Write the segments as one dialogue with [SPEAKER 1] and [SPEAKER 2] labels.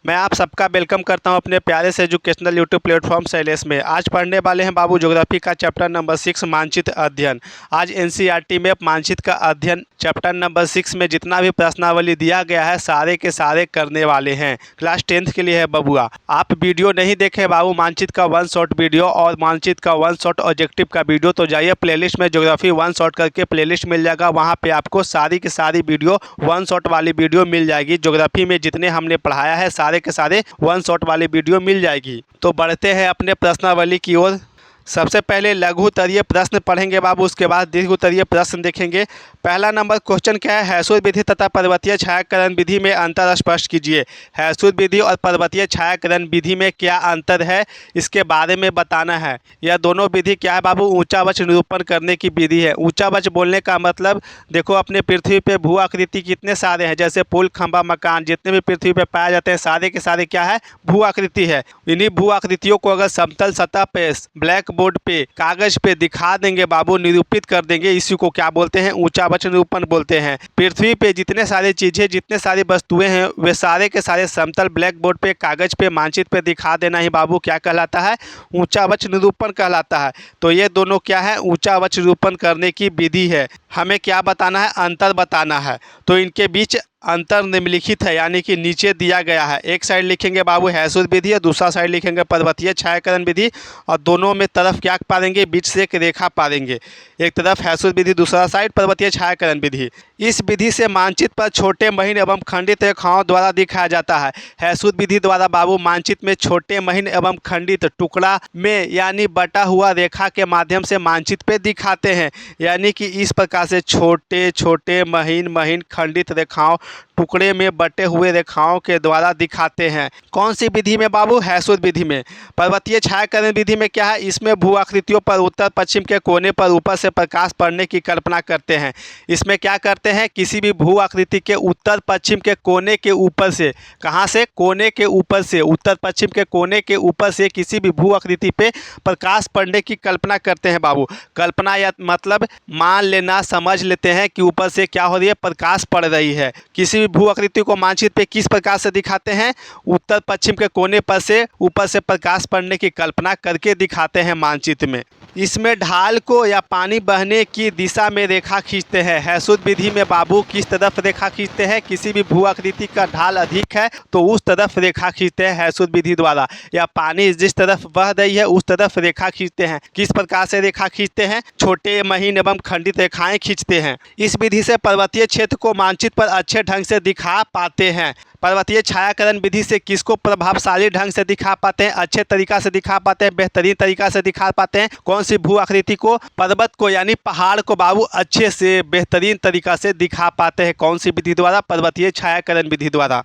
[SPEAKER 1] मैं आप सबका वेलकम करता हूं अपने प्यारे से एजुकेशनल यूट्यूब प्लेटफॉर्म शैलेश में। आज पढ़ने वाले हैं बाबू ज्योग्राफी का चैप्टर नंबर 6 मानचित्र अध्ययन। आज एनसीईआरटी में मानचित्र का अध्ययन चैप्टर नंबर 6 में जितना भी प्रश्नावली दिया गया है सारे के सारे करने वाले हैं। क्लास 10th के लिए है बबुआ। आप वीडियो नहीं देखे बाबू मानचित्र का 1 शॉर्ट वीडियो और मानचित्र का 1 शॉर्ट ऑब्जेक्टिव का वीडियो, तो जाइए प्लेलिस्ट में ज्योग्राफी 1 शॉर्ट करके प्लेलिस्ट मिल जाएगा। वहाँ पे आपको सारी की सारी वीडियो 1 शॉर्ट वाली वीडियो मिल जाएगी। ज्योग्राफी में जितने हमने पढ़ाया है सारे के सारे 1 शॉट वाली वीडियो मिल जाएगी। तो बढ़ते हैं अपने प्रश्नावली की ओर। सबसे पहले लघु उत्तरीय प्रश्न पढ़ेंगे बाबू, उसके बाद दीर्घ उत्तरीय प्रश्न देखेंगे। पहला नंबर क्वेश्चन क्या है, हैसुद विधि तथा पर्वतीय छायाकरण विधि में अंतर स्पष्ट कीजिए। हैसुद विधि और पर्वतीय छायाकरण विधि में क्या अंतर है, इसके बारे में बताना है। यह दोनों विधि क्या है बाबू, ऊंचा वक्ष निरूपण करने की विधि है। ऊंचा वक्ष बोलने का मतलब देखो अपने पृथ्वी पे भू आकृति कितने सारे हैं, जैसे पुल खंबा मकान जितने भी पृथ्वी पे पाए जाते हैं सारे के सारे क्या है, भू आकृति है। इन्हीं भू आकृतियों को अगर समतल सतह पे ब्लैक बोर्ड पे कागज पे दिखा देंगे बाबू, निरूपित कर देंगे, इसी को क्या बोलते हैं, ऊंचा वक्ष निरूपण बोलते हैं। पृथ्वी पे जितने सारी चीजें जितने सारी वस्तुएं हैं वे सारे के सारे समतल ब्लैक बोर्ड पे कागज पे मानचित्र पे दिखा देना ही बाबू क्या कहलाता है, ऊंचा वक्ष निरूपण कहलाता है। तो ये दोनों क्या है, ऊंचा वक्ष निरूपण करने की विधि है। हमें क्या बताना है, अंतर बताना है। तो इनके बीच अंतर निम्नलिखित है, यानी कि नीचे दिया गया है। एक साइड लिखेंगे बाबू हैसुद विधि और दूसरा साइड लिखेंगे पर्वतीय छायाकरण विधि, और दोनों में तरफ क्या पारेंगे, बीच से एक रेखा पारेंगे। एक तरफ हैसुद विधि, दूसरा साइड पर्वतीय छायाकरण विधि। इस विधि से मानचित्र पर छोटे महीन एवं खंडित रेखाओं द्वारा दिखाया जाता है। हैसुद विधि द्वारा बाबू मानचित्र में छोटे महीन एवं खंडित टुकड़ा में यानी बटा हुआ रेखा के माध्यम से मानचित्र पे दिखाते हैं, यानी कि इस प्रकार से छोटे छोटे महीन महीन खंडित रेखाओं टुकड़े में बटे हुए रेखाओं के द्वारा दिखाते हैं। कौन सी विधि में बाबू, हैसुद विधि में। पर्वतीय छायाकरण विधि में क्या है, इसमें भू आकृतियों पर उत्तर पश्चिम के कोने पर ऊपर से प्रकाश पड़ने की कल्पना करते हैं। इसमें क्या करते हैं, किसी भी भू आकृति के उत्तर पश्चिम के कोने के ऊपर से, कहाँ से, कोने के ऊपर से, उत्तर पश्चिम के कोने के ऊपर से किसी भी भू आकृति पे प्रकाश पड़ने की कल्पना करते हैं बाबू। कल्पना या मतलब मान लेना, समझ लेते हैं कि ऊपर से क्या हो रही है, प्रकाश पड़ रही है। किसी भू आकृति को मानचित्र पे किस प्रकार से दिखाते हैं, उत्तर पश्चिम के कोने पर से ऊपर से प्रकाश पड़ने की कल्पना करके दिखाते हैं मानचित्र में। इसमें ढाल को या पानी बहने की दिशा में रेखा खींचते हैं। हैसुद विधि में बाबू किस तरफ रेखा खींचते हैं, किसी भी भू आकृति का ढाल अधिक है तो उस तरफ रेखा खींचते हैं हैसुद विधि द्वारा, या पानी जिस तरफ बह रही है उस तरफ रेखा खींचते हैं। किस प्रकार से रेखा खींचते हैं, छोटे महीन एवं खंडित रेखाएं खींचते हैं। इस विधि से पर्वतीय क्षेत्र को मानचित्र पर अच्छे ढंग से दिखा पाते हैं। पर्वतीय छायाकरण विधि से किसको प्रभावशाली ढंग से दिखा पाते हैं, अच्छे तरीका से दिखा पाते हैं, बेहतरीन तरीका से दिखा पाते हैं। कौन सी भू आकृति को, पर्वत को यानी पहाड़ को बाबू अच्छे से बेहतरीन तरीका से दिखा पाते हैं। कौन सी विधि द्वारा, पर्वतीय छायाकरण विधि द्वारा।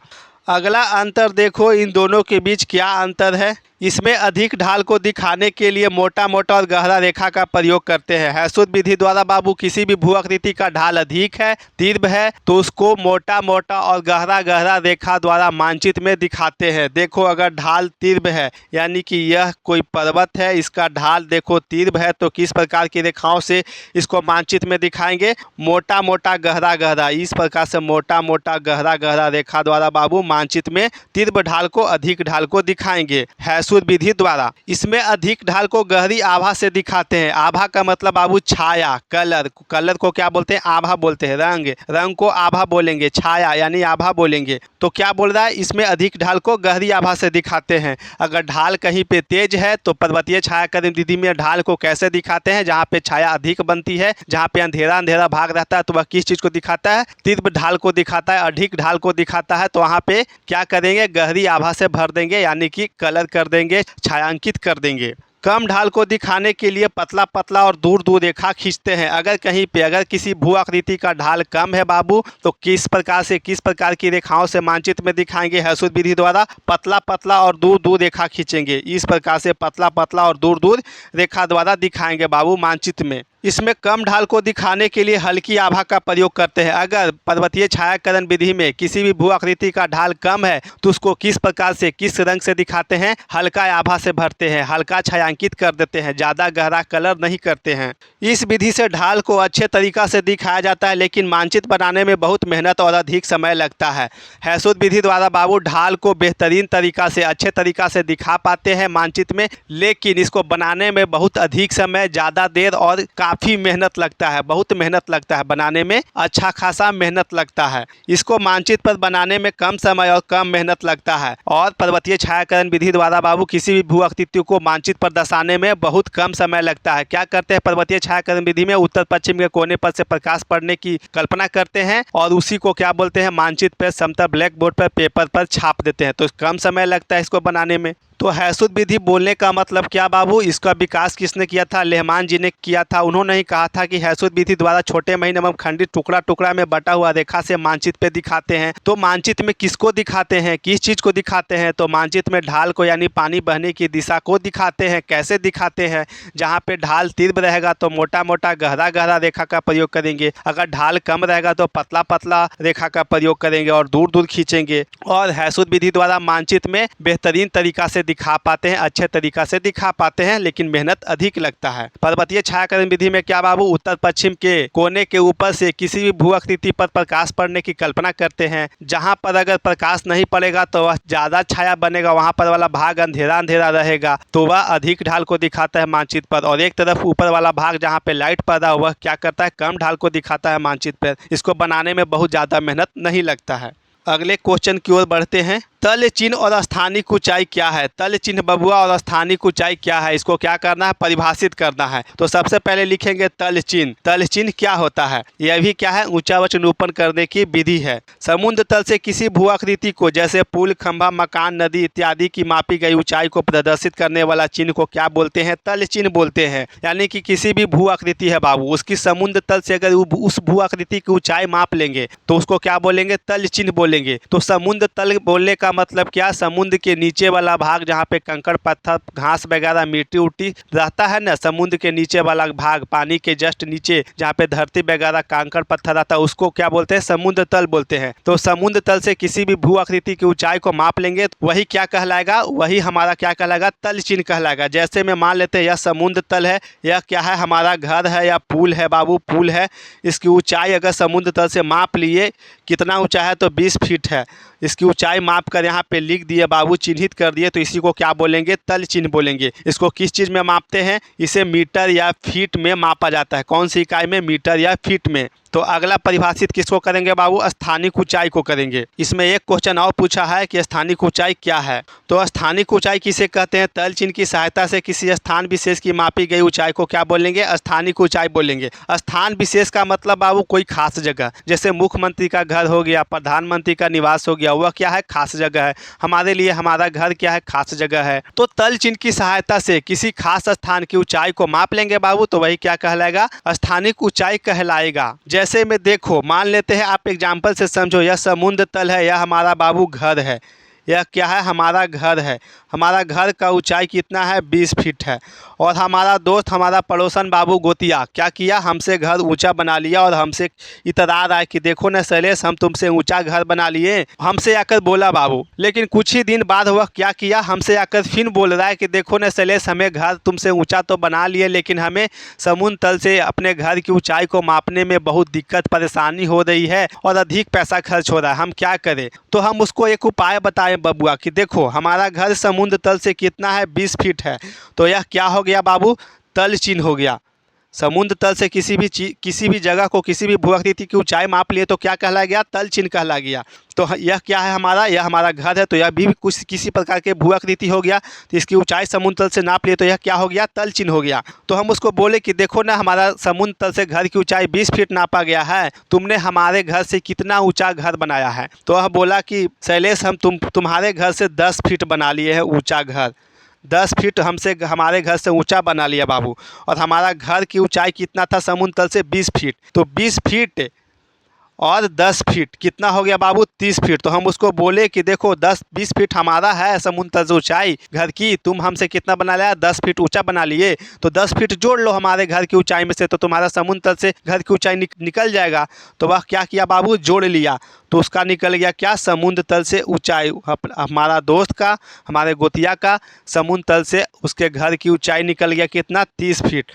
[SPEAKER 1] अगला अंतर देखो, इन दोनों के बीच क्या अंतर है। इसमें अधिक ढाल को दिखाने के लिए मोटा मोटा और गहरा रेखा का प्रयोग करते हैं। हैसुद विधि द्वारा बाबू किसी भी भू आकृति का ढाल अधिक है, तीव्र है, तो उसको मोटा मोटा और गहरा गहरा रेखा द्वारा मानचित्र में दिखाते हैं। देखो अगर ढाल तीव्र है यानी कि यह कोई पर्वत है, इसका ढाल देखो तीव्र है, तो किस प्रकार की रेखाओं से इसको मानचित्र में दिखाएंगे, मोटा मोटा गहरा गहरा, इस प्रकार से मोटा मोटा गहरा गहरा रेखा द्वारा बाबू मानचित्र में तीव्र ढाल को, अधिक ढाल को दिखाएंगे हैसुद विधि द्वारा। इसमें अधिक ढाल को गहरी आभा से दिखाते हैं। आभा का मतलब बाबू छाया, कलर, कलर को क्या बोलते हैं, आभा बोलते हैं। रंग, रंग को आभा बोलेंगे, छाया यानी आभा बोलेंगे। तो क्या बोल रहा है, इसमें अधिक ढाल को गहरी आभा से दिखाते हैं। अगर ढाल कहीं पे तेज है तो पर्वतीय छायाकरण विधि में ढाल को कैसे दिखाते हैं, जहाँ पे छाया अधिक बनती है, जहाँ पे अंधेरा अंधेरा भाग रहता है, तो वह किस चीज को दिखाता है, तीव्र ढाल को दिखाता है। अधिक ढाल को दिखाता है तो वहाँ पे क्या करेंगे, गहरी आभा से भर देंगे, यानी कि कलर कर देंगे, छायांकित कर देंगे। कम ढाल को दिखाने के लिए पतला पतला और दूर दूर रेखा खींचते हैं। अगर कहीं पे अगर किसी भू आकृति का ढाल कम है बाबू, तो किस प्रकार से, किस प्रकार की रेखाओं से मानचित्र में दिखाएंगे, हैसुद विधि द्वारा पतला पतला और दूर दूर रेखा खींचेंगे। इस प्रकार से पतला पतला और दूर दूर रेखा द्वारा दिखाएंगे बाबू मानचित्र में। इसमें कम ढाल को दिखाने के लिए हल्की आभा का प्रयोग करते हैं। अगर पर्वतीय छायांकन विधि में किसी भी भू आकृति का ढाल कम है तो उसको किस प्रकार से, किस रंग से दिखाते हैं? हल्का आभा से भरते हैं, हल्का छायांकित कर देते हैं, ज़्यादा गहरा कलर नहीं करते हैं। इस विधि से ढाल को अच्छे तरीक़ा से दिखाया जाता है, लेकिन मानचित्र बनाने में बहुत मेहनत और अधिक समय लगता है। हैसुद विधि द्वारा बाबू ढाल को बेहतरीन तरीक़ा से, अच्छे तरीक़ा से दिखा पाते हैं मानचित्र में, लेकिन इसको बनाने में बहुत अधिक समय, ज़्यादा देर और काफ़ी मेहनत लगता है। बहुत मेहनत लगता है बनाने में, अच्छा खासा मेहनत लगता है। इसको मानचित्र पर बनाने में कम समय और कम मेहनत लगता है। और पर्वतीय छायांकन विधि द्वारा बाबू किसी भी भू आकृति को मानचित्र पर दर्शाने में बहुत कम समय लगता है। क्या करते हैं पर्वतीय छायांकन विधि में? उत्तर पश्चिम के कोने पर से प्रकाश पड़ने की कल्पना करते हैं और उसी को क्या बोलते हैं? मानचित्र पर, समतल ब्लैक बोर्ड पर, पेपर पर छाप देते हैं। तो कम समय लगता है इसको बनाने में। तो हैसुद विधि बोलने का मतलब क्या बाबू? इसका विकास किसने किया था? लेहमान जी ने किया था। उन्होंने ही कहा था कि हैसुद विधि द्वारा छोटे महीन एवं खंडित टुकड़ा टुकड़ा में बटा हुआ रेखा से मानचित्र पे दिखाते हैं। तो मानचित्र में किसको दिखाते हैं, किस चीज़ को दिखाते हैं? तो मानचित्र में ढाल को, यानी पानी बहने की दिशा को दिखाते हैं। कैसे दिखाते हैं? जहाँ पे ढाल तीव्र रहेगा तो मोटा मोटा गहरा गहरा रेखा का प्रयोग करेंगे, अगर ढाल कम रहेगा तो पतला पतला रेखा का प्रयोग करेंगे और दूर दूर खींचेंगे। और हैसुद विधि द्वारा मानचित्र में बेहतरीन तरीका से दिखा पाते हैं, अच्छे तरीका से दिखा पाते हैं, लेकिन मेहनत अधिक लगता है। पर्वतीय छायांकन विधि में क्या बाबू? उत्तर पश्चिम के कोने के ऊपर से किसी भी भू आकृति पर प्रकाश पड़ने की कल्पना करते हैं। जहां पर अगर प्रकाश नहीं पड़ेगा तो वह ज़्यादा छाया बनेगा, वहां पर वाला भाग अंधेरा अंधेरा रहेगा, तो वह अधिक ढाल को दिखाता है मानचित्र पर। और एक तरफ ऊपर वाला भाग जहाँ पे लाइट पड़ा वह क्या करता है? कम ढाल को दिखाता है मानचित्र पर। इसको बनाने में बहुत ज़्यादा मेहनत नहीं लगता है। अगले क्वेश्चन की ओर बढ़ते हैं। तल चिन्ह और स्थानिक ऊंचाई क्या है? तल चिन्ह बबुआ और स्थानिक ऊंचाई क्या है? इसको क्या करना है? परिभाषित करना है। तो सबसे पहले लिखेंगे तल चिन्ह। तल चिन्ह क्या होता है? यह भी क्या है? ऊंचा वच निरूपण करने की विधि है। समुद्र तल से किसी भू आकृति को, जैसे पुल, खंभा, मकान, नदी इत्यादि की मापी गई ऊंचाई को प्रदर्शित करने वाला चिन्ह को क्या बोलते हैं? तल चिन्ह बोलते हैं। यानी कि किसी भी भू आकृति है बाबू, उसकी समुद्र तल से अगर उस भू आकृति की ऊंचाई माप लेंगे तो उसको क्या बोलेंगे? तल चिन्ह बोलेंगे। तो समुद्र तल बोलने का मतलब क्या? समुद्र के नीचे वाला भाग जहाँ पे कंकड़ पत्थर, घास वगैरह, मिट्टी उट्टी रहता है ना, समुद्र के नीचे वाला भाग, पानी के जस्ट नीचे जहाँ पे धरती वगैरह कंकड़ पत्थर रहता है, उसको क्या बोलते हैं? समुद्र तल बोलते हैं। तो समुद्र तल से किसी भी भू आकृति की ऊंचाई को माप लेंगे तो वही क्या कहलाएगा? वही हमारा क्या कहलाएगा? तल चिन्ह कहलाएगा। जैसे में मान लेते हैं यह समुद्र तल है, यह क्या है? हमारा घर है या पुल है बाबू, पुल है। इसकी ऊंचाई अगर समुद्र तल से माप लिए, कितना ऊंचा है? तो 20 फीट है। इसकी ऊंचाई माप कर यहाँ पे लिख दिए बाबू, चिन्हित कर दिए, तो इसी को क्या बोलेंगे? तल चिन्ह बोलेंगे। इसको किस चीज़ में मापते हैं? इसे मीटर या फीट में मापा जाता है। कौन सी इकाई में? मीटर या फीट में। तो अगला परिभाषित किसको करेंगे बाबू? स्थानिक ऊंचाई को करेंगे। इसमें एक क्वेश्चन और पूछा है कि स्थानिक ऊंचाई क्या है? तो स्थानिक ऊंचाई किसे कहते हैं? तल चिन्ह की सहायता से किसी स्थान विशेष की मापी गई ऊंचाई को क्या बोलेंगे? स्थानिक ऊंचाई बोलेंगे। स्थान विशेष का मतलब बाबू कोई खास जगह, जैसे मुख्यमंत्री का घर हो गया, प्रधानमंत्री का निवास हो गया, वह क्या है? खास जगह है। हमारे लिए हमारा घर क्या है? खास जगह है। तो तल चिन्ह की सहायता से किसी खास स्थान की ऊंचाई को माप लेंगे बाबू, तो वही क्या कहलाएगा? स्थानिक ऊंचाई कहलाएगा। जैसे में देखो, मान लेते हैं, आप एग्जाम्पल से समझो, यह समुद्र तल है, यह हमारा बाबू घर है। यह क्या है? हमारा घर है। हमारा घर का ऊंचाई कितना है? 20 फीट है। और हमारा दोस्त, हमारा पड़ोसन बाबू गोतिया क्या किया? हमसे घर ऊंचा बना लिया और हमसे इतरा रहा है कि देखो ना शैलेश, हम तुमसे ऊंचा घर बना लिए। हमसे आकर बोला बाबू, लेकिन कुछ ही दिन बाद वह क्या किया? हमसे आकर फिर बोल रहा है कि देखो ना शैलेश, हमें घर तुमसे ऊंचा तो बना लिए, लेकिन हमें समुद्र तल से अपने घर की ऊंचाई को मापने में बहुत दिक्कत परेशानी हो रही है और अधिक पैसा खर्च हो रहा है, हम क्या करें? तो हम उसको एक उपाय बताएं बबुआ कि देखो, हमारा घर समुद्र तल से कितना है? 20 फीट है। तो यह क्या हो गया बाबू? तल चिन्ह हो गया। समुद्र तल से किसी भी जगह को, किसी भी भू आकृति की ऊंचाई माप लिए तो क्या कहला गया? तल चिन्ह कहला गया। तो यह क्या है हमारा? यह हमारा घर है, तो यह भी कुछ किसी प्रकार के भू आकृति हो गया। तो इसकी ऊंचाई समुद्र तल से नाप लिए तो यह क्या हो गया? तल चिन्ह हो गया। तो हम उसको बोले कि देखो ना, हमारा समुद्र तल से घर की ऊंचाई 20 फीट नापा गया है, तुमने हमारे घर से कितना ऊंचा घर बनाया है? तो वह बोला कि शैलेश, हम तुम्हारे घर से 10 फीट बना लिए हैं ऊंचा घर। 10 फीट हमसे हमारे घर से ऊंचा बना लिया बाबू। और हमारा घर की ऊंचाई कितना था? समुद्र तल से 20 फीट। तो 20 फीट और 10 फीट, कितना हो गया बाबू 30 फीट। तो हम उसको बोले कि देखो 10-20 फीट हमारा है समुद्र तल से ऊंचाई घर की, तुम हमसे कितना बना लिया 10 फीट ऊंचा बना लिए, तो 10 फीट जोड़ लो हमारे घर की ऊंचाई में से, तो तुम्हारा समुद्र तल से घर की ऊंचाई निकल जाएगा। तो वह क्या किया बाबू, जोड़ लिया, तो उसका निकल गया क्या, समुद्र तल से ऊंचाई हमारा दोस्त का, हमारे गोतिया का समुद्र तल से उसके घर की ऊंचाई निकल गया कितना 30 फीट।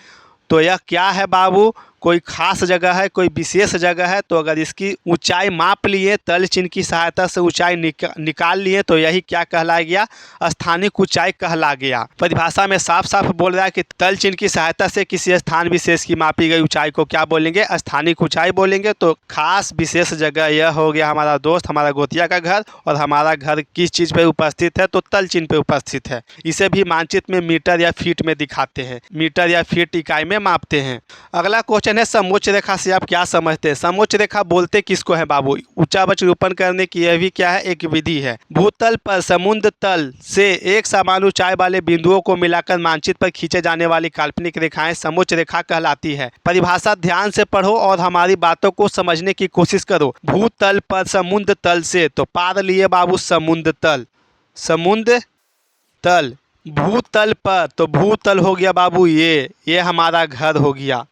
[SPEAKER 1] तो यह क्या है बाबू, कोई खास जगह है, कोई विशेष जगह है। तो अगर इसकी ऊंचाई माप लिए, तल चिन्ह की सहायता से ऊंचाई निकाल लिए, तो यही क्या कहला गया, स्थानिक ऊंचाई कहला गया। परिभाषा में साफ साफ बोल रहा है कि तल चिन्ह की सहायता से किसी स्थान विशेष की मापी गई ऊंचाई को क्या बोलेंगे, स्थानिक ऊंचाई बोलेंगे। तो खास विशेष जगह यह हो गया हमारा दोस्त, हमारा गोतिया का घर, और हमारा घर किस चीज़ पर उपस्थित है, तो तल चिन्ह पर उपस्थित है। इसे भी मानचित्र में मीटर या फीट में दिखाते हैं, मीटर या फीट इकाई में मापते हैं। अगला क्वेश्चन है, समोच्च रेखा से आप क्या समझते हैं। समोच्च रेखा बोलते किसको है बाबू, ऊंचा वक्र निरूपण करने की यह भी क्या है, एक विधि है। भूतल पर समुद्र तल से एक समान ऊंचाई वाले बिंदुओं को मिलाकर मानचित्र पर खींचे जाने वाली काल्पनिक रेखाएं समोच्च रेखा कहलाती है। परिभाषा ध्यान से पढ़ो और हमारी बातों को समझने की कोशिश करो। भूतल पर समुद्र तल से, तो पार लिए बाबू समुद्र तल, समुद्र तल, भूतल पर, तो भूतल हो गया बाबू ये हमारा घर हो गया।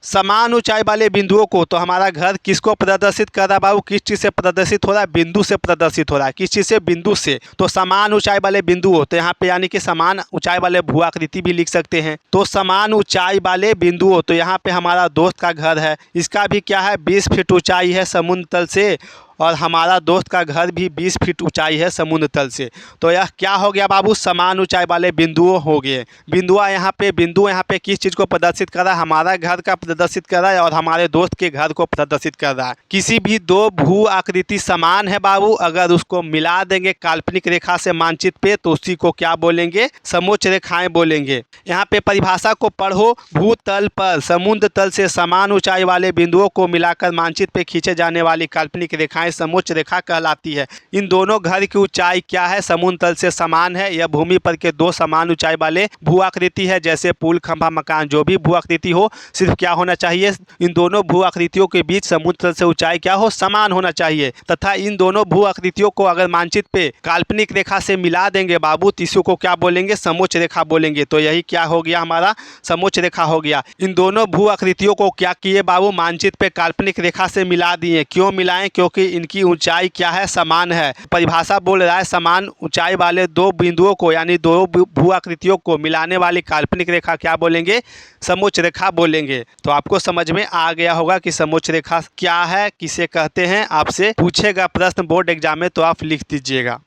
[SPEAKER 1] समान ऊंचाई वाले बिंदुओं को, तो हमारा घर किसको प्रदर्शित कर रहा है बाबू, किस चीज़ से प्रदर्शित हो रहा है, बिंदु से प्रदर्शित हो रहा है। किस चीज़ से, बिंदु से। तो समान ऊंचाई वाले बिंदुओं, तो यहाँ पे यानी कि समान ऊंचाई वाले भू आकृति भी लिख सकते हैं। तो समान ऊंचाई वाले बिंदुओं, तो यहाँ पे हमारा दोस्त का घर है, इसका भी क्या है 20 फीट ऊंचाई है समुद्र तल से, और हमारा दोस्त का घर भी 20 फीट ऊंचाई है समुद्र तल से। तो यह क्या हो गया बाबू, समान ऊंचाई वाले बिंदुओं हो गए। बिंदु यहाँ पे किस चीज़ को प्रदर्शित कर रहा है, हमारा घर का प्रदर्शित कर रहा है और हमारे दोस्त के घर को प्रदर्शित कर रहा है। किसी भी दो भू आकृति समान है बाबू, अगर उसको मिला देंगे काल्पनिक रेखा से मानचित्र पे, तो उसी को क्या बोलेंगे, समोच्च रेखाएं बोलेंगे। यहाँ पे परिभाषा को पढ़ो, भूतल पर समुद्र तल से समान ऊंचाई वाले बिंदुओं को मिलाकर मानचित्र पे खींचे जाने वाली काल्पनिक रेखाएं समोच्च रेखा कहलाती है। इन दोनों घर की ऊंचाई क्या है, समुद्र तल से समान है। यह भूमि पर के दो समान ऊंचाई वाले भू आकृति है, जैसे पुल, खंभा, मकान, जो भी भू आकृति हो, सिर्फ क्या होना चाहिए, इन दोनों भू आकृतियों के बीच समुद्र तल से ऊंचाई क्या हो, समान होना चाहिए। तथा इन दोनों भू आकृतियों को अगर मानचित्र पे काल्पनिक रेखा से मिला देंगे बाबू, तो इसी को क्या बोलेंगे, समोच्च रेखा बोलेंगे। तो यही क्या हो गया, हमारा समोच्च रेखा हो गया। इन दोनों भू आकृतियों को क्या किए बाबू, मानचित्र पे काल्पनिक रेखा से मिला दिए। क्यों मिलाएं, क्योंकि इनकी ऊंचाई क्या है, समान है। परिभाषा बोल रहा है समान ऊंचाई वाले दो बिंदुओं को, यानी दो भू आकृतियों को मिलाने वाली काल्पनिक रेखा क्या बोलेंगे, समोच्च रेखा बोलेंगे। तो आपको समझ में आ गया होगा कि समोच्च रेखा क्या है, किसे कहते हैं। आपसे पूछेगा प्रश्न बोर्ड एग्जाम में, तो आप लिख दीजिएगा।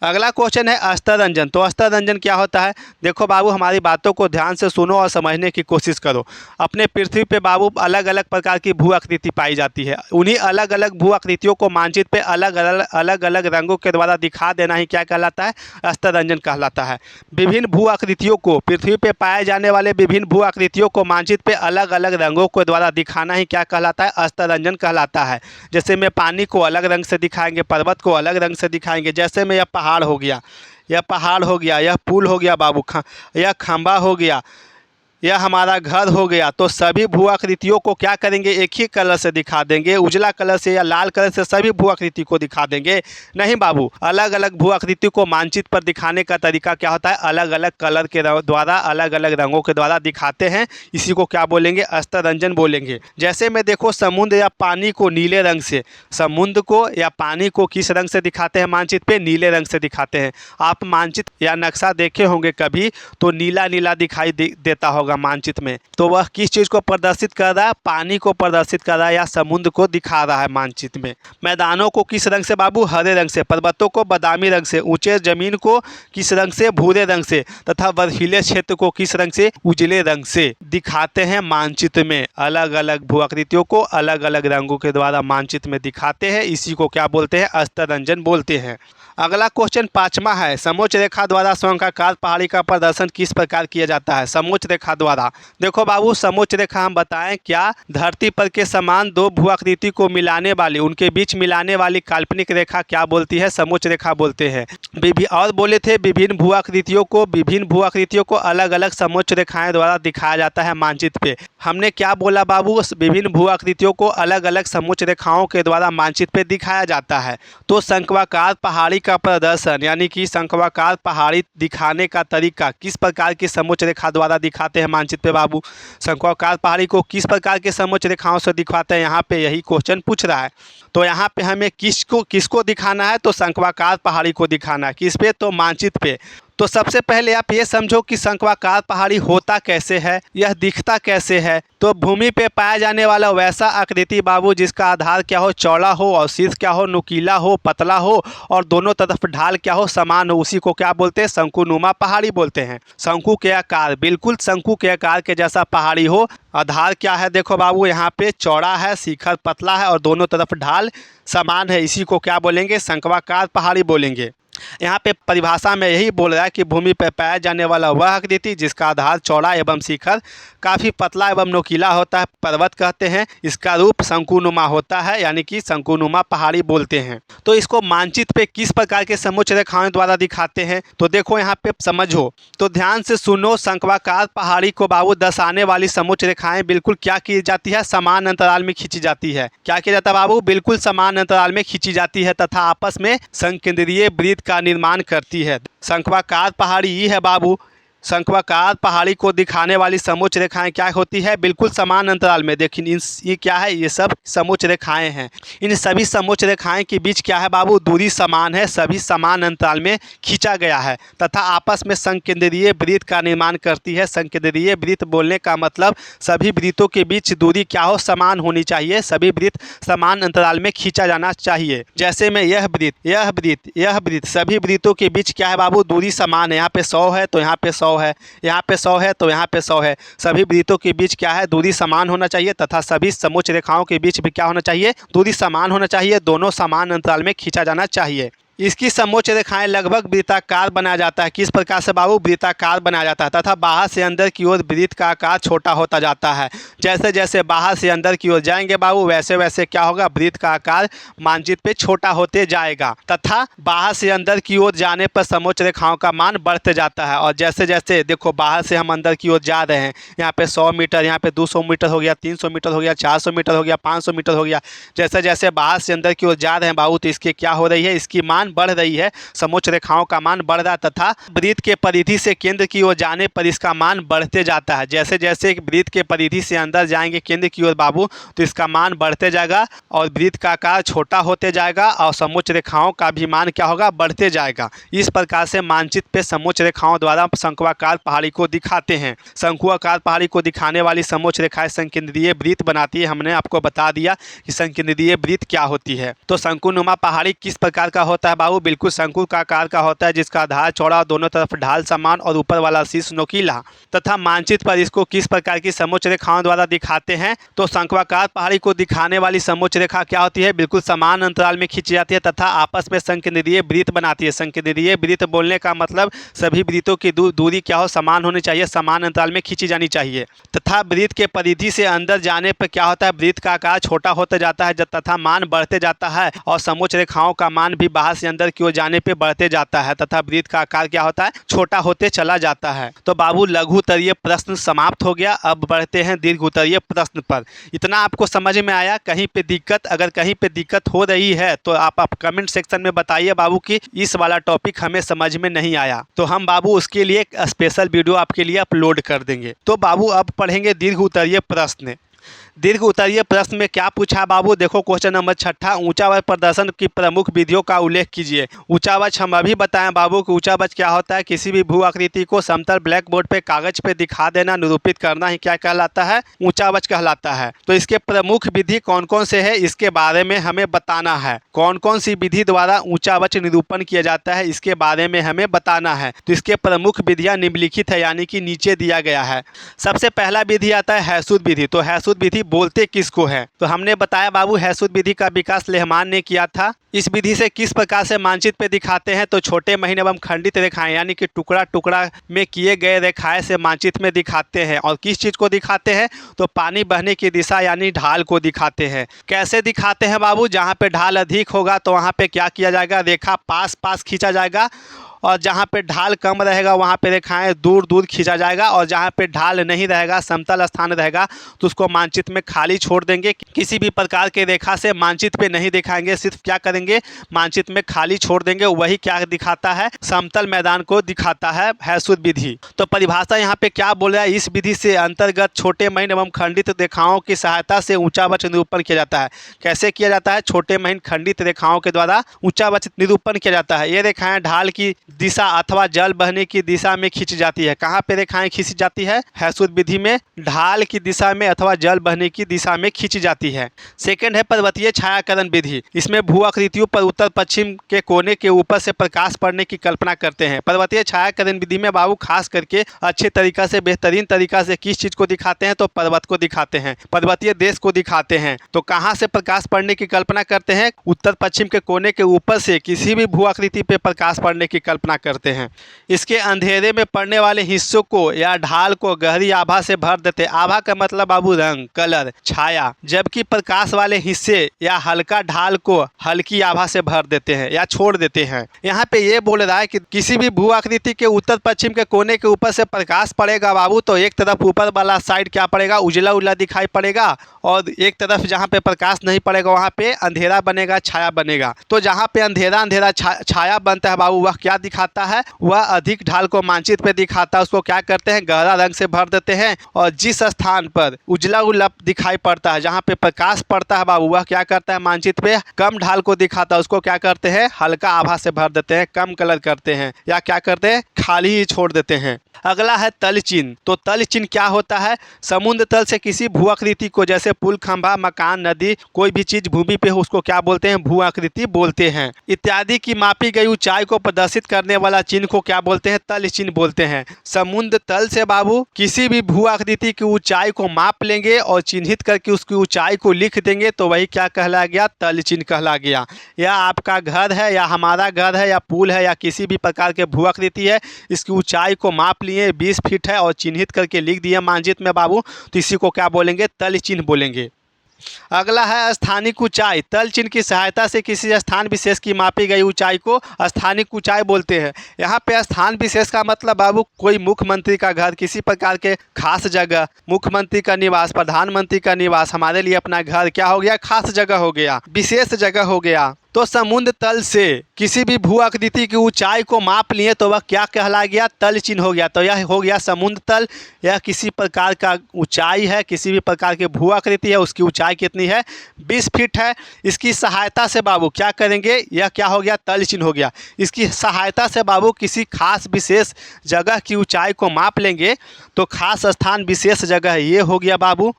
[SPEAKER 1] अगला क्वेश्चन है अस्तरंजन। तो अस्तरंजन क्या होता है, देखो बाबू हमारी बातों को ध्यान से सुनो और समझने की कोशिश करो। अपने पृथ्वी पे बाबू अलग अलग प्रकार की भू आकृति पाई जाती है। उन्हीं अलग अलग भू आकृतियों को मानचित्र पे अलग अलग रंगों के द्वारा दिखा देना ही क्या कहलाता है, अस्तरंजन कहलाता है। विभिन्न भू आकृतियों को, पृथ्वी पे पाए जाने वाले विभिन्न भू आकृतियों को मानचित्र पे अलग अलग रंगों के द्वारा दिखाना ही क्या कहलाता है, अस्तरंजन कहलाता है। जैसे में पानी को अलग रंग से दिखाएंगे, पर्वत को अलग रंग से दिखाएंगे। जैसे में यह पहाड़ हो गया, यह पहाड़ हो गया, यह पुल हो गया बाबू, यह खंबा हो गया, यह हमारा घर हो गया। तो सभी भू आकृतियों को क्या करेंगे, एक ही कलर से दिखा देंगे, उजला कलर से या लाल कलर से सभी भू आकृति को दिखा देंगे। नहीं बाबू, अलग अलग भू आकृति को मानचित्र पर दिखाने का तरीका क्या होता है, अलग अलग कलर के द्वारा, अलग अलग रंगों के द्वारा दिखाते हैं। इसी को क्या बोलेंगे, अस्तरंजन बोलेंगे। जैसे में देखो समुद्र या पानी को नीले रंग से, समुद्र को या पानी को किस रंग से दिखाते हैं मानचित्र पे, नीले रंग से दिखाते हैं। आप मानचित्र या नक्शा देखे होंगे कभी, तो नीला नीला दिखाई देता होगा मानचित्र में। तो वह किस चीज को प्रदर्शित कर रहा है, पानी को प्रदर्शित कर रहा है या समुद्र को दिखा रहा है मानचित्र में। मैदानों को किस रंग से बाबू, हरे रंग से। पर्वतों को बादामी रंग से। ऊंचे जमीन को किस रंग से, भूरे रंग से। तथा बर्फीले क्षेत्र को किस रंग से, उजले रंग से दिखाते हैं मानचित्र में। अलग अलग भू आकृतियों को अलग अलग रंगों के द्वारा मानचित्र में दिखाते हैं। इसी को क्या बोलते हैं, अस्तरंजन बोलते हैं। अगला क्वेश्चन 5वां है, समोच्च रेखा द्वारा स्वयंकार पहाड़ी का प्रदर्शन किस प्रकार किया जाता है। समोच्च रेखा द्वारा। देखो बाबू, समोच्च रेखा हम बताएं क्या, धरती पर के समान दो भूआकृति को मिलाने वाली, उनके बीच मिलाने वाली काल्पनिक रेखा क्या बोलती है, समोच्च रेखा बोलते हैं। और बोले थे विभिन्न भूआकृतियों को अलग अलग समोच्च रेखाएं द्वारा दिखाया जाता है मानचित्र पे। हमने क्या बोला बाबू, विभिन्न भूआकृतियों को अलग अलग समोच्च रेखाओं के द्वारा मानचित्र पे दिखाया जाता है। तो शंक्वाकार पहाड़ी का प्रदर्शन यानी कि शंक्वाकार पहाड़ी दिखाने का तरीका किस प्रकार की समोच्च रेखा द्वारा दिखाते हैं मानचित्र पे बाबू, शंक्वाकार पहाड़ी को किस प्रकार के समोच्च रेखाओं से दिखाते हैं, यहाँ पे यही क्वेश्चन पूछ रहा है। तो यहाँ पे हमें किसको दिखाना है, तो शंक्वाकार पहाड़ी को दिखाना है। किस पे, तो मानचित्र पे। तो सबसे पहले आप ये समझो कि शंक्वाकार पहाड़ी होता कैसे है, यह दिखता कैसे है। तो भूमि पे पाया जाने वाला वैसा आकृति बाबू जिसका आधार क्या हो, चौड़ा हो, और शीर्ष क्या हो, नुकीला हो, पतला हो, और दोनों तरफ ढाल क्या हो, समान हो, उसी को क्या बोलते हैं, शंकुनुमा पहाड़ी बोलते हैं। शंकु के आकार, बिल्कुल शंकु के आकार के जैसा पहाड़ी हो। आधार क्या है, देखो बाबू यहाँ पे चौड़ा है, शिखर पतला है, और दोनों तरफ ढाल समान है, इसी को क्या बोलेंगे, शंक्वाकार पहाड़ी बोलेंगे। यहाँ पे परिभाषा में यही बोल रहा है कि भूमि पर पाया जाने वाला वह आकृति जिसका आधार चौड़ा एवं शिखर काफ़ी पतला एवं नुकीला होता है, पर्वत कहते हैं। इसका रूप शंकुनुमा होता है, यानी कि शंकुनुमा पहाड़ी बोलते हैं। तो इसको मानचित्र पे किस प्रकार के समोच्च रेखाओं द्वारा दिखाते हैं, तो देखो यहाँ पे समझो, तो ध्यान से सुनो। शंक्वाकार पहाड़ी को बाबू दर्शाने वाली समोच्च रेखाएं बिल्कुल क्या की जाती है, समान अंतराल में खींची जाती है। क्या किया जाता है बाबू, बिल्कुल समान अंतराल में खींची जाती है तथा आपस में संकेंद्रीय वृत्त का निर्माण करती है। शंक्वाकार पहाड़ी ये है बाबू, शंक्वाकार पहाड़ी को दिखाने वाली समोच्च रेखाएं क्या होती है, बिल्कुल समान अंतराल में। देखिए ये क्या है, ये सब समोच्च रेखाएं हैं। इन सभी समोच्च रेखाएं के बीच क्या है बाबू, दूरी समान है, सभी समान अंतराल में खींचा गया है तथा आपस में संकेंद्रीय वृत्त का निर्माण करती है। संकेंद्रीय वृत्त बोलने का मतलब सभी वृत्तों के बीच दूरी क्या हो, समान होनी चाहिए, सभी वृत्त समान अंतराल में खींचा जाना चाहिए। जैसे में यह वृत्त सभी वृत्तों के बीच क्या है बाबू, दूरी समान है। यहाँ पे 100 है तो यहाँ पे 100 है, यहाँ पे 100 है तो यहाँ पे 100 है। सभी वृत्तों के बीच क्या है, दूरी समान होना चाहिए तथा सभी समोच्च रेखाओं के बीच भी क्या होना चाहिए, दूरी समान होना चाहिए, दोनों समान अंतराल में खींचा जाना चाहिए। इसकी समोच्च रेखाएं लगभग वृत्ताकार बनाया जाता है। किस प्रकार से बाबू, वृत्ताकार बनाया जाता है तथा बाहर से अंदर की ओर वृत्त का आकार छोटा होता जाता है। जैसे जैसे बाहर से अंदर की ओर जाएंगे बाबू, वैसे वैसे क्या होगा, वृत्त का आकार मानचित्र पे छोटा होते जाएगा तथा बाहर से अंदर की ओर जाने पर समोच्च रेखाओं का मान बढ़ते जाता है। और जैसे जैसे देखो बाहर से हम अंदर की ओर जा रहे हैं, यहाँ पे 100 मीटर, यहाँ पे 200 मीटर हो गया, 300 मीटर हो गया, 400 मीटर हो गया, 500 मीटर हो गया। जैसे जैसे बाहर से अंदर की ओर जा रहे हैं बाबू, तो इसके क्या हो रही है, इसकी मान बढ़ रही है, समोच्च रेखाओं का मान बढ़ रहा तथा वृत्त के परिधि से केंद्र की ओर जाने पर इसका मान बढ़ते जाता है। जैसे जैसे वृत्त के परिधि से अंदर जाएंगे केंद्र की ओर बाबू, तो इसका मान बढ़ते जाएगा और वृत्त का आकार छोटा होते जाएगा और समोच्च रेखाओं का भी मान क्या होगा, बढ़ते जाएगा। इस प्रकार से मानचित्र पे समोच्च रेखाओं द्वारा शंक्वाकार पहाड़ी को दिखाते हैं। शंक्वाकार पहाड़ी को दिखाने वाली समोच्च रेखाएं संकेंद्रीय वृत्त बनाती है। हमने आपको बता दिया कि संकेंद्रीय वृत्त क्या होती है। तो शंकुनुमा पहाड़ी किस प्रकार का होता है बाबू, बिल्कुल शंकु का आकार का होता है जिसका आधार चौड़ा, दोनों तरफ ढाल समान और ऊपर वाला शीर्ष नुकीला। तथा मानचित्र पर इसको किस प्रकार की समोच्च रेखाओं द्वारा दिखाते हैं, तो शंक्वाकार पहाड़ी को दिखाने वाली समोच्च रेखा क्या होती है, बिल्कुल समान अंतराल में खींची जाती है तथा आपस में संकेंद्रीय वृत्त बनाती है। संकेंद्रीय वृत्त बोलने का मतलब सभी वृत्तों की दूरी क्या हो, समान होनी चाहिए, समान अंतराल में खींची जानी चाहिए तथा वृत्त के परिधि से अंदर जाने पर क्या होता है, वृत्त का आकार छोटा होते जाता है तथा मान बढ़ते जाता है और समोच्च रेखाओं का मान भी बाहर से अंदर की ओर जाने पे बढ़ते जाता है तथा वृत्त का आकार क्या होता है, छोटा होते चला जाता है। तो बाबू लघु उत्तरीय प्रश्न समाप्त हो गया। अब बढ़ते हैं दीर्घ उत्तरीय प्रश्न पर। इतना आपको समझ में आया, कहीं पे दिक्कत, अगर कहीं पे दिक्कत हो रही है तो आप कमेंट सेक्शन में बताइए बाबू कि इस वाला टॉपिक हमें समझ में नहीं आया, तो हम बाबू उसके लिए एक स्पेशल वीडियो आपके लिए अपलोड कर देंगे। तो बाबू अब पढ़ेंगे दीर्घ उत्तरीय प्रश्न। दीर्घ उत्तरीय प्रश्न में क्या पूछा बाबू, देखो क्वेश्चन नंबर 6, ऊंचावच प्रदर्शन की प्रमुख विधियों का उल्लेख कीजिए। ऊंचावच हम अभी बताएं बाबू कि ऊंचावच क्या होता है, किसी भी भू आकृति को समतल ब्लैक बोर्ड पे कागज पे दिखा देना, निरूपित करना ही क्या कहलाता है, ऊंचावच कहलाता है। तो इसके प्रमुख विधि कौन कौन से है इसके बारे में हमें बताना है। कौन कौन सी विधि द्वारा ऊंचावच निरूपण किया जाता है इसके बारे में हमें बताना है। तो इसके प्रमुख विधियाँ निम्नलिखित है, यानी कि नीचे दिया गया है। सबसे पहला विधि आता है हैसूद विधि। तो हैसूद विधि विधि बोलते किसको है? तो हमने बताया बाबू हैसुद विधि का विकास लेहमान ने किया था। इस विधि से किस प्रकार से मानचित्र पे दिखाते हैं? तो छोटे महीन एवं खंडित रेखाएं यानी कि टुकड़ा टुकड़ा में किए गए रेखाएं से मानचित्र में दिखाते हैं। और किस चीज़ को दिखाते हैं? तो पानी बहने की दिशा यानी ढाल को दिखाते हैं। कैसे दिखाते हैं बाबू? जहाँ पे ढाल अधिक होगा तो वहाँ पे क्या किया जाएगा? रेखा पास पास खींचा जाएगा, और जहाँ पे ढाल कम रहेगा वहाँ पे रेखाएं दूर दूर खींचा जाएगा, और जहाँ पे ढाल नहीं रहेगा, समतल स्थान रहेगा, तो उसको मानचित्र में खाली छोड़ देंगे। किसी भी प्रकार के रेखा से मानचित्र पे नहीं दिखाएंगे, सिर्फ क्या करेंगे? मानचित्र में खाली छोड़ देंगे। वही क्या दिखाता है? समतल मैदान को दिखाता है हैसुद विधि। तो परिभाषा यहाँ पे क्या बोल रहा है? इस विधि से अंतर्गत छोटे महीन एवं खंडित रेखाओं की सहायता से ऊंचावच निरूपण किया जाता है। कैसे किया जाता है? छोटे महीन खंडित रेखाओं के द्वारा ऊंचावच निरूपण किया जाता है। ये रेखाएं ढाल की दिशा अथवा जल बहने की दिशा में खींची जाती है। कहाँ पे रेखाएं खींची जाती है? हैसुद विधि में ढाल की दिशा में अथवा जल बहने की दिशा में खींची जाती है। सेकंड है पर्वतीय छायाकरण विधि। इसमें भू आकृतियों पर उत्तर पश्चिम के कोने के ऊपर से प्रकाश पड़ने की कल्पना करते हैं। पर्वतीय छायाकरण विधि में बाबू खास करके अच्छे तरीका से, बेहतरीन तरीका से किस चीज को दिखाते हैं? तो पर्वत को दिखाते हैं, पर्वतीय देश को दिखाते हैं। तो कहाँ से प्रकाश पड़ने की कल्पना करते हैं? उत्तर पश्चिम के कोने के ऊपर से किसी भी भू आकृति पे प्रकाश पड़ने की कल्पना करते हैं। इसके अंधेरे में पड़ने वाले हिस्सों को या ढाल को गहरी आभा से भर देते हैं। आभा का मतलब बाबू रंग, कलर, छाया। जबकि प्रकाश वाले हिस्से या हल्का ढाल को हल्की आभा से भर देते हैं या छोड़ देते हैं। यहाँ पे ये बोल रहा है कि किसी भी भू आकृति के उत्तर पश्चिम के कोने के ऊपर से प्रकाश पड़ेगा बाबू, तो एक तरफ ऊपर वाला साइड क्या पड़ेगा? उजला उजला दिखाई पड़ेगा, और एक तरफ जहाँ पे प्रकाश नहीं पड़ेगा वहाँ पे अंधेरा बनेगा, छाया बनेगा। तो जहाँ पे अंधेरा अंधेरा छाया बनता है बाबू, वह क्या दिखाता है? वह अधिक ढाल को मानचित्र पे दिखाता है। उसको क्या करते हैं? गहरा रंग से भर देते हैं। और जिस स्थान पर उजला उजला दिखाई पड़ता है, जहाँ पे प्रकाश पड़ता है बाबू, वह क्या करता है? मानचित्र पे कम ढाल को दिखाता है। उसको क्या करते हैं? हल्का आभा से भर देते हैं, कम कलर करते हैं, या क्या करते हैं? खाली ही छोड़ देते हैं। अगला है तल चिन्ह। तो तल चिन्ह क्या होता है? समुद्र तल से किसी भू आकृति को, जैसे पुल, खंभा, मकान, नदी, कोई भी चीज भूमि पे हो, उसको क्या बोलते हैं? भू आकृति बोलते हैं। इत्यादि की मापी गई ऊंचाई को प्रदर्शित करने वाला चिन्ह को क्या बोलते हैं? तल चिन्ह बोलते हैं। समुद्र तल से बाबू किसी भी भू आकृति की ऊंचाई को माप लेंगे और चिन्हित करके उसकी ऊंचाई को लिख देंगे, तो वही क्या कहला गया? तल चिन्ह कहला गया। या आपका घर है, या हमारा घर है, या पुल है, या किसी भी प्रकार के भू आकृति है, इसकी ऊंचाई को माप लिए 20 फीट है और चिन्हित करके लिख दिया मानचित्र में बाबू, तो इसी को क्या बोलेंगे? तल चिन्ह बोलेंगे। अगला है स्थानिक ऊंचाई। तल चिन्ह की सहायता से किसी स्थान विशेष की मापी गई ऊंचाई को स्थानिक ऊंचाई बोलते हैं। यहाँ पे स्थान विशेष का मतलब बाबू कोई मुख्यमंत्री का घर, किसी प्रकार के खास जगह, मुख्यमंत्री का निवास, प्रधानमंत्री का निवास, हमारे लिए अपना घर क्या हो गया? खास जगह हो गया, विशेष जगह हो गया। तो समुद्र तल से किसी भी भू आकृति की ऊंचाई को माप लिए तो वह क्या कहला गया? तल चिन्ह हो गया। तो यह हो गया समुद्र तल। यह किसी प्रकार का ऊंचाई है, किसी भी प्रकार की भू आकृति है, उसकी ऊंचाई कितनी है? 20 फीट है। इसकी सहायता से बाबू क्या करेंगे? यह क्या हो गया? तल चिन्ह हो गया। इसकी सहायता से बाबू किसी खास विशेष जगह की ऊंचाई को माप लेंगे, तो खास स्थान विशेष जगह ये हो गया बाबू।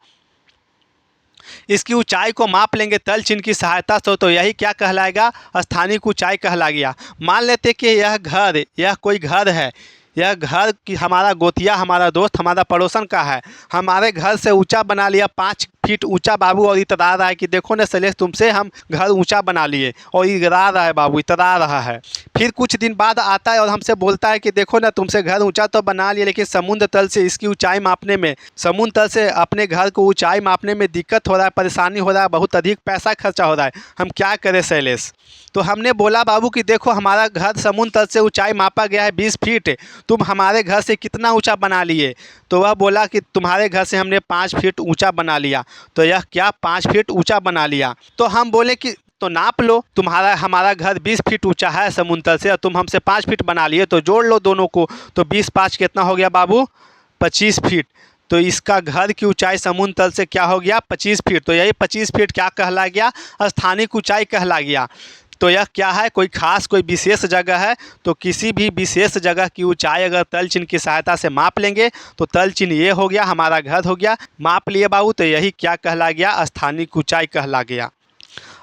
[SPEAKER 1] इसकी ऊंचाई को माप लेंगे तल चिन्ह की सहायता से, तो यही क्या कहलाएगा? स्थानिक ऊंचाई कहला गया। मान लेते कि यह कोई घर है, यह घर की हमारा गोतिया, हमारा दोस्त, हमारा पड़ोसन का है। हमारे घर से ऊंचा बना लिया 5 फीट ऊंचा बाबू, और इतरा रहा है कि देखो ना शैलेश, तुमसे हम घर ऊंचा बना लिए, और इतरा रहा है बाबू, इतरा रहा है। फिर कुछ दिन बाद आता है और हमसे बोलता है कि देखो ना, तुमसे घर ऊंचा तो बना लिए, लेकिन समुद्र तल से इसकी ऊंचाई मापने में, समुद्र तल से अपने घर को ऊंचाई मापने में दिक्कत हो रहा है, परेशानी हो रहा है, बहुत अधिक पैसा खर्चा हो रहा है, हम क्या करें शैलेश? तो हमने बोला बाबू कि देखो, हमारा घर समुद्र तल से ऊंचाई मापा गया है 20 फीट, तुम हमारे घर से कितना ऊंचा बना लिए? तो वह बोला कि तुम्हारे घर से हमने 5 फीट ऊंचा बना लिया। तो यह क्या 5 फीट ऊंचा बना लिया? तो हम बोले कि तो नाप लो, हमारा घर 20 फीट ऊंचा है समुद्र तल से, और तुम हमसे 5 फीट बना लिए, तो जोड़ लो दोनों को, तो 20-5 कितना हो गया बाबू? 25 फीट। तो इसका घर की ऊंचाई समुद्र तल से क्या हो गया? 25 फीट। तो यही 25 फीट क्या कहला गया? स्थानिक ऊंचाई कहला गया। तो यह क्या है? कोई खास, कोई विशेष जगह है। तो किसी भी विशेष जगह की ऊंचाई अगर तल चिन्ह की सहायता से माप लेंगे, तो तल चिन्ह ये हो गया, हमारा घर हो गया, माप लिए बाबू, तो यही क्या कहला गया? स्थानिक ऊंचाई कहला गया।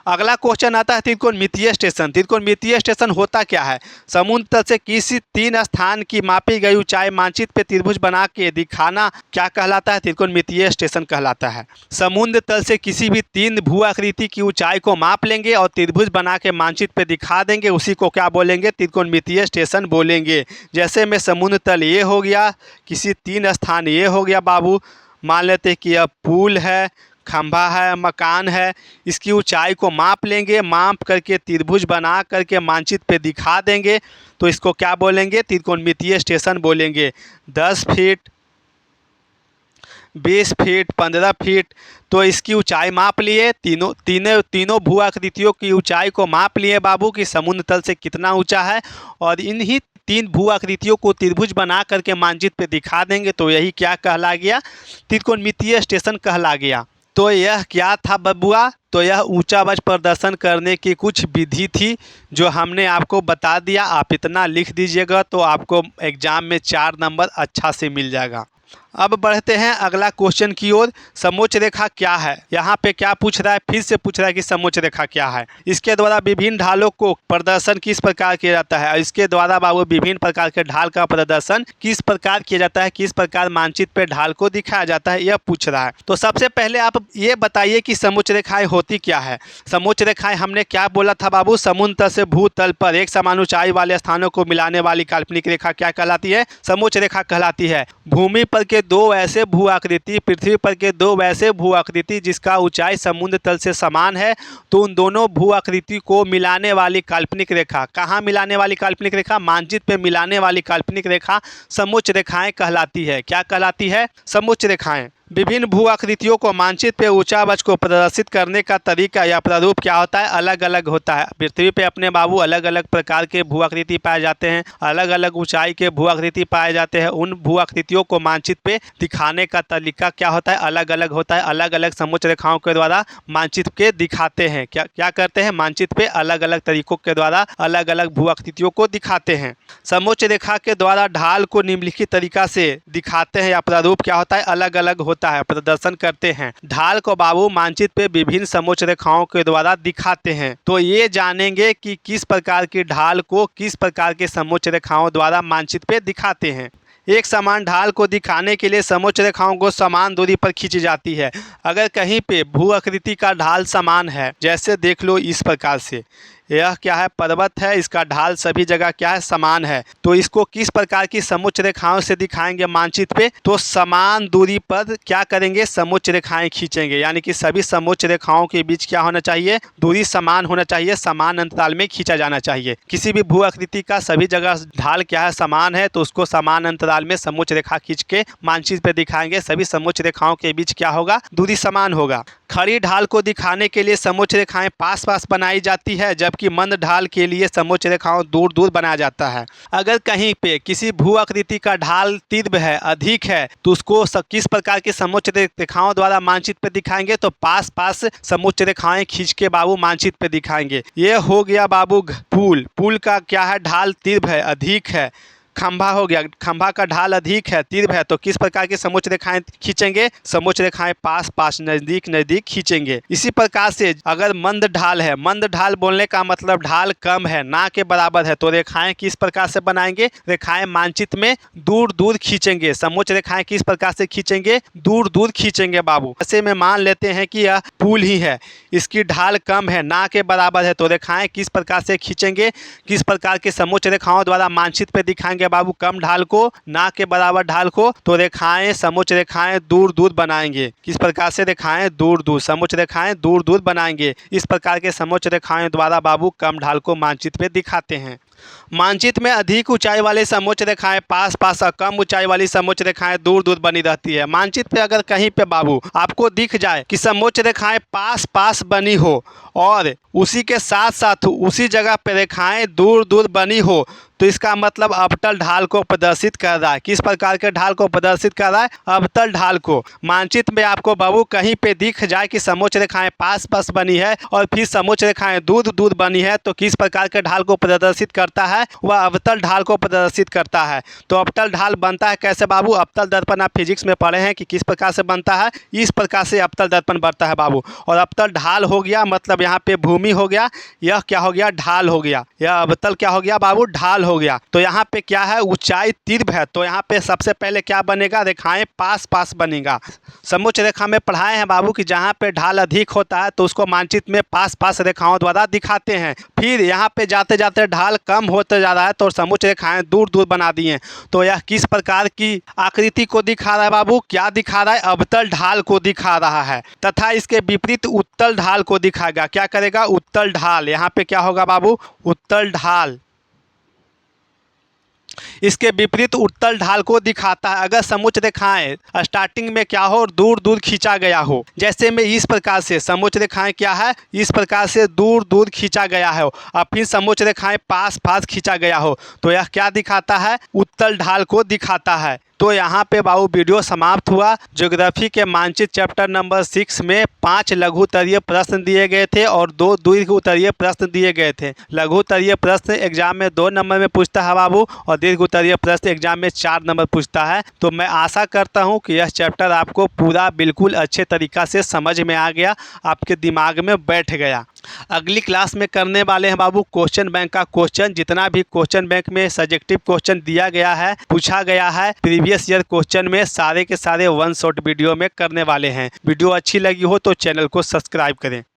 [SPEAKER 1] अगला क्वेश्चन आता है त्रिकोणमितीय स्टेशन। त्रिकोणमितीय स्टेशन होता क्या है? समुद्र तल से किसी 3 स्थान की मापी गई ऊंचाई मानचित्र पे त्रिभुज बना के दिखाना क्या कहलाता है? त्रिकोणमितीय स्टेशन कहलाता है। समुद्र तल से किसी भी 3 भू आकृति की ऊंचाई को माप लेंगे और त्रिभुज बना के मानचित्र पे दिखा देंगे, उसी को क्या बोलेंगे? त्रिकोणमितीय स्टेशन बोलेंगे। जैसे में समुद्र तल ये हो गया, किसी 3 स्थान ये हो गया बाबू, मान लेते हैं कि यह पुल है, खंभा है, मकान है, इसकी ऊंचाई को माप लेंगे, माप करके त्रिभुज बना करके मानचित्र पे दिखा देंगे, तो इसको क्या बोलेंगे? त्रिकोणमितीय स्टेशन बोलेंगे। 10 फीट, 20 फीट, 15 फीट, तो इसकी ऊंचाई माप लिए, तीनों भू आकृतियों की ऊंचाई को माप लिए बाबू कि समुद्र तल से कितना ऊंचा है, और इन्हीं 3 भू आकृतियों को त्रिभुज बना करके मानचित्र पे दिखा देंगे, तो यही क्या कहला गया? त्रिकोणमितीय स्टेशन कहला गया। तो यह क्या था बबुआ? तो यह ऊंचा वज्र प्रदर्शन करने की कुछ विधि थी जो हमने आपको बता दिया। आप इतना लिख दीजिएगा तो आपको एग्जाम में 4 नंबर अच्छा से मिल जाएगा। अब बढ़ते हैं अगला क्वेश्चन की ओर। समोच्च रेखा क्या है? यहाँ पे क्या पूछ रहा है? फिर से पूछ रहा है कि समोच्च रेखा क्या है। इसके द्वारा विभिन्न ढालों को प्रदर्शन किस प्रकार किया जाता है? इसके द्वारा बाबू विभिन्न प्रकार के ढाल का प्रदर्शन किस प्रकार किया जाता है, किस प्रकार मानचित्र पे ढाल को दिखाया जाता है, यह पूछ रहा है। तो सबसे पहले आप ये बताइए कि समोच्च रेखाएं होती क्या है। समोच्च रेखाएं हमने क्या बोला था बाबू? समुद्र तल से भूतल पर एक समान ऊंचाई वाले स्थानों को मिलाने वाली काल्पनिक रेखा क्या कहलाती है? समोच्च रेखा कहलाती है। भूमि पर के 2 ऐसे भू आकृति, पृथ्वी पर के 2 वैसे भू आकृति जिसका ऊंचाई समुद्र तल से समान है, तो उन दोनों भू आकृति को मिलाने वाली काल्पनिक रेखा, कहाँ मिलाने वाली काल्पनिक रेखा? मानचित्र पे मिलाने वाली काल्पनिक रेखा समोच्च रेखाएं कहलाती है। क्या कहलाती है? समोच्च रेखाएं। विभिन्न भू आकृतियों को मानचित्र पे ऊंचा वज्र को प्रदर्शित करने का तरीका या प्रारूप क्या होता है? अलग अलग होता है। पृथ्वी पे अपने बाबू अलग अलग प्रकार के भू आकृति पाए जाते हैं, अलग अलग ऊंचाई के भू आकृति पाए जाते हैं। उन भू आकृतियों को मानचित्र पे दिखाने का तरीका क्या होता है? अलग अलग होता है। अलग अलग समोच्च रेखाओं के द्वारा मानचित्र के दिखाते हैं। क्या करते हैं? मानचित्र पे अलग अलग तरीकों के द्वारा अलग अलग भू आकृतियों को दिखाते हैं। समोच्च रेखा के द्वारा ढाल को निम्नलिखित तरीका से दिखाते हैं या प्रारूप क्या होता है? अलग अलग होता है, प्रदर्शन करते हैं। ढाल को बाबू मानचित्र पे विभिन्न समोच्च रेखाओं के द्वारा दिखाते हैं। तो ये जानेंगे कि किस प्रकार की ढाल को किस प्रकार के समोच्च रेखाओं द्वारा मानचित्र पे दिखाते हैं। एक समान ढाल को दिखाने के लिए समोच्च रेखाओं को समान दूरी पर खींची जाती है। अगर कहीं पे भू आकृति का ढाल समान है, जैसे देख लो इस प्रकार से, यह क्या है? पर्वत है, इसका ढाल सभी जगह क्या है? समान है। तो इसको किस प्रकार की समोच्च रेखाओं से दिखाएंगे मानचित्र पे? तो समान दूरी पर क्या करेंगे? समोच्च रेखाएं खींचेंगे। यानी कि सभी समोच्च रेखाओं के बीच क्या होना चाहिए? दूरी समान होना चाहिए, समान अंतराल में खींचा जाना चाहिए। किसी भी भू आकृति का सभी जगह ढाल क्या है? समान है, तो उसको समान अंतराल में समोच्च रेखा खींच के मानचित्र पे दिखाएंगे। सभी समोच्च रेखाओं के बीच क्या होगा? दूरी समान होगा। खड़ी ढाल को दिखाने के लिए समोच्च रेखाएं पास पास बनाई जाती है, जबकि मंद ढाल के लिए समोच्च रेखाओं दूर दूर बनाया जाता है। अगर कहीं पे किसी भू आकृति का ढाल तीव्र है, अधिक है, तो उसको किस प्रकार के समोच्च रेखाओं द्वारा मानचित्र पे दिखाएंगे? तो पास पास समोच्च रेखाएं खींच के बाबू मानचित्र पे दिखाएंगे। ये हो गया बाबू पुल का क्या है? ढाल तीव्र है, अधिक है। खंभा हो गया, खंभा का ढाल अधिक है, तीव्र है, तो किस प्रकार की समोच्च रेखाएं खींचेंगे? समोच्च रेखाएं पास पास, नजदीक नजदीक खींचेंगे। इसी प्रकार से अगर मंद ढाल है, मंद ढाल बोलने का मतलब ढाल कम है, ना के बराबर है, तो रेखाएं किस प्रकार से बनाएंगे? रेखाएं मानचित्र में दूर दूर खींचेंगे। समोच्च रेखाएं किस प्रकार से खींचेंगे? दूर दूर खींचेंगे बाबू। ऐसे में मान लेते हैं कि यह पुल ही है, इसकी ढाल कम है, ना के बराबर है, तो रेखाएं किस प्रकार से खींचेंगे? किस प्रकार के समोच्च रेखाओं द्वारा मानचित्र पे दिखाएंगे बाबू? कम ढाल को, ना के बराबर ढाल को, तो रेखाएं समोच्च रेखाएं दूर दूर बनाएंगे। किस प्रकार से? रेखाएं दूर दूर, समोच्च रेखाएं दूर दूर बनाएंगे। इस प्रकार के समोच्च रेखाएं द्वारा बाबू कम ढाल को मानचित्र पे दिखाते हैं। मानचित्र में अधिक ऊंचाई वाले समोच्च रेखाएं पास पास और कम ऊंचाई वाली समोच्च रेखाएं दूर दूर बनी रहती है। मानचित्र पे अगर कहीं पे बाबू आपको दिख जाए कि समोच्च रेखाएं पास पास बनी हो और उसी के साथ साथ उसी जगह पे रेखाएं दूर दूर बनी हो, तो इसका मतलब अवतल ढाल को प्रदर्शित कर रहा है। किस प्रकार के ढाल को प्रदर्शित कर रहा है? अवतल ढाल को। मानचित्र में आपको बाबू कहीं पे दिख जाए कि समोच्च रेखाएं पास पास बनी है और फिर समोच्च रेखाएं दूर दूर बनी है, तो किस प्रकार के ढाल को प्रदर्शित करता है? वह अवतल ढाल को प्रदर्शित करता है। तो अवतल ढाल बनता है कैसे बाबू? अवतल दर्पण आप फिजिक्स में पढ़े हैं कि किस प्रकार से बनता है। इस प्रकार से अवतल दर्पण बनता है बाबू। और अवतल ढाल हो गया मतलब यहाँ पे भूमि हो गया, यह क्या हो गया? ढाल हो गया। यह अवतल क्या हो गया बाबू? ढाल हो गया। तो यहाँ पे क्या है? ऊंचाई तीव्र है, तो यहाँ पे सबसे पहले क्या बनेगा? रेखाएं पास पास बनेगा। समोच्च रेखा में पढ़ाए हैं बाबू कि जहाँ पे ढाल अधिक होता है तो उसको मानचित्र में पास पास रेखाओं द्वारा दिखाते हैं। फिर यहाँ पे जाते जाते ढाल कम होते जा रहा है तो समोच्च रेखाएं दूर दूर बना दी हैं। तो यह किस प्रकार की आकृति को दिखा रहा है बाबू? क्या दिखा रहा है? अवतल ढाल को दिखा रहा है। तथा इसके विपरीत उत्तल ढाल को दिखाएगा। क्या करेगा? उत्तल ढाल। यहाँ पे क्या होगा बाबू? उत्तल ढाल। इसके विपरीत उत्तल ढाल को दिखाता है अगर समोच्च रेखाएं स्टार्टिंग में क्या हो? दूर दूर खींचा गया हो। जैसे में इस प्रकार से समोच्च रेखाएं क्या है? इस प्रकार से दूर दूर खींचा गया है और फिर समोच्च रेखाएं पास पास खींचा गया हो, तो यह क्या दिखाता है? उत्तल ढाल को दिखाता है। तो यहाँ पे बाबू वीडियो समाप्त हुआ। ज्योग्राफी के मानचित्र चैप्टर नंबर 6 में 5 लघु उत्तरीय प्रश्न दिए गए थे और 2 दीर्घ उत्तरीय प्रश्न दिए गए थे। लघु उत्तरीय प्रश्न एग्जाम में 2 नंबर में पूछता है बाबू और दीर्घ उत्तरीय प्रश्न एग्जाम में 4 नंबर पूछता है। तो मैं आशा करता हूँ कि यह चैप्टर आपको पूरा बिल्कुल अच्छे तरीक़ा से समझ में आ गया, आपके दिमाग में बैठ गया। अगली क्लास में करने वाले हैं बाबू क्वेश्चन बैंक का क्वेश्चन। जितना भी क्वेश्चन बैंक में सब्जेक्टिव क्वेश्चन दिया गया है, पूछा गया है प्रीवियस ईयर क्वेश्चन में, सारे के सारे वन शॉट वीडियो में करने वाले हैं। वीडियो अच्छी लगी हो तो चैनल को सब्सक्राइब करें।